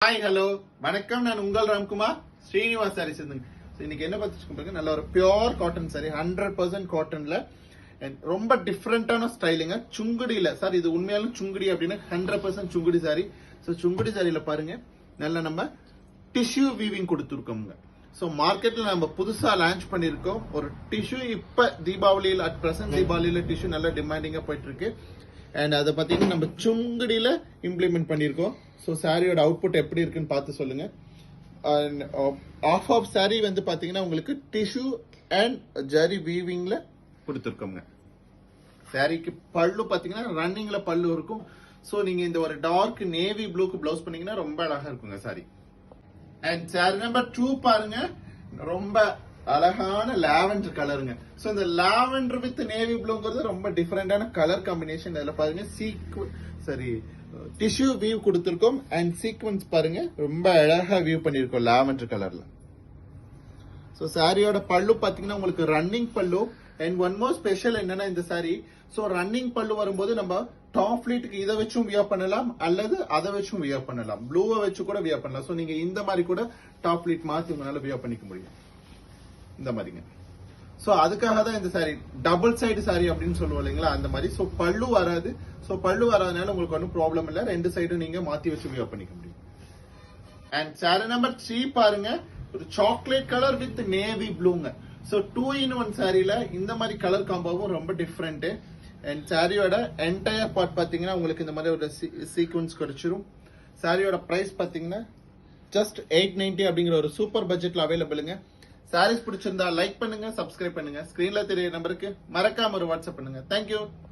Hi hello வணக்கம். நான் உங்கள் ராம்குமார் ஸ்ரீனிவாஸ் சாரீஸ். இன்னைக்கு என்ன பார்த்துட்டு நல்ல ஒரு பியோர் காட்டன் சாரி, 100% காட்டன்ல ரொம்ப டிஃப்ரெண்டான ஸ்டைலுங்க. சுங்குடியில சார், இது உண்மையாலும் சுங்குடி அப்படின்னா 100% சுங்குடி சாரி. ஸோ சுங்குடி சாரியில பாருங்க, நல்ல நம்ம டிஷ்யூ வீவிங் கொடுத்துருக்கோங்க. ஸோ மார்க்கெட்ல நம்ம புதுசா லான்ச் பண்ணிருக்கோம் ஒரு டிஷ்யூ. இப்ப தீபாவளியில் அட் பிரசன்ட் தீபாவளியில டிஷ்யூ நல்ல டிமாண்டிங்கா போயிட்டு இருக்கு. அண்ட் அதை பார்த்தீங்கன்னா நம்ம சுங்குடியில இம்ப்ளிமெண்ட் பண்ணியிருக்கோம். ஸோ சாரியோட அவுட்புட் எப்படி இருக்குன்னு பார்த்து சொல்லுங்க. அண்ட் ஆஃப் சாரி வந்து பார்த்தீங்கன்னா உங்களுக்கு டிஷ்யூ அண்ட் ஜரி வீவிங்ல கொடுத்துருக்கோங்க. சாரிக்கு பல்லு பார்த்தீங்கன்னா ரன்னிங்ல பல்லு இருக்கும். ஸோ நீங்க இந்த ஒரு டார்க் நேவி ப்ளூக்கு பிளவுஸ் பண்ணீங்கன்னா ரொம்ப அழகா இருக்குங்க சாரி. அண்ட் சாரி நம்பர் 2 பாருங்க, ரொம்ப அழகான லாவெண்டர் கலருங்க. சோ இந்த லாவெண்டர் வித் நேவி ப்ளூங்கிறது ரொம்ப டிஃபரெண்டான கலர் காம்பினேஷன். இதுல பாருங்க டிஷ்யூ வியூ கொடுத்திருக்கோம் அண்ட் சீக்வன்ஸ் பாருங்க ரொம்ப அழகா வியூ பண்ணிருக்கோம் லாவெண்டர் கலர்ல. சோ சாரியோட பல்லு பாத்தீங்கன்னா உங்களுக்கு ரன்னிங் பல்லு. அண்ட் ஒன் மோர் ஸ்பெஷல் என்னன்னா இந்த சாரி, சோ ரன்னிங் பல்லு வரும்போது நம்ம டாப் ஃபிளீட்டுக்கு இதை வச்சும் வியர் பண்ணலாம் அல்லது அதை வச்சும் வியர் பண்ணலாம். ப்ளூவை வச்சு கூட வியர் பண்ணலாம். சோ நீங்க இந்த மாதிரி கூட டாப் ஃபிளீட் மாத்தி உங்களால வியர் பண்ணிக்க முடியும் இந்த மாதிரிங்க. சோ அதுக்காக தான் இந்த சாரி டபுள் சைடு சாரி அப்படின்னு சொல்லுவோம் இல்லைங்களா, அந்த மாதிரி. சோ பல்லு வராது. சோ பல்லு வராதனால உங்களுக்கு ஒன்றும் ப்ராப்ளம் இல்லை, ரெண்டு சைடும் நீங்க மாத்தி வச்சு வியர் பண்ணிக்க முடியும். அண்ட் சாரி நம்பர் 3 பாருங்க, ஒரு சாக்லேட் கலர் வித் நேவி ப்ளூங்க. சோ 2-in-1 சாரியில இந்த மாதிரி கலர் காம்போவும் ரொம்ப டிஃப்ரெண்ட். அண்ட் சாரியோட என்டையர் பார்ட் பாத்தீங்கன்னா உங்களுக்கு இந்த மாதிரி ஒரு சீக்வன்ஸ் கிடைச்சிரும். சாரியோட பிரைஸ் பாத்தீங்கன்னா ஜஸ்ட் 890 அப்படிங்கிற ஒரு சூப்பர் பட்ஜெட்ல அவைலபிளுங்க. சாரீஸ் பிடிச்சிருந்தா லைக் பண்ணுங்க, சப்ஸ்கிரைப் பண்ணுங்க. ஸ்கிரீன்ல தெரிய நம்பருக்கு மறக்காம ஒரு வாட்ஸ்அப் பண்ணுங்க. தேங்க்யூ.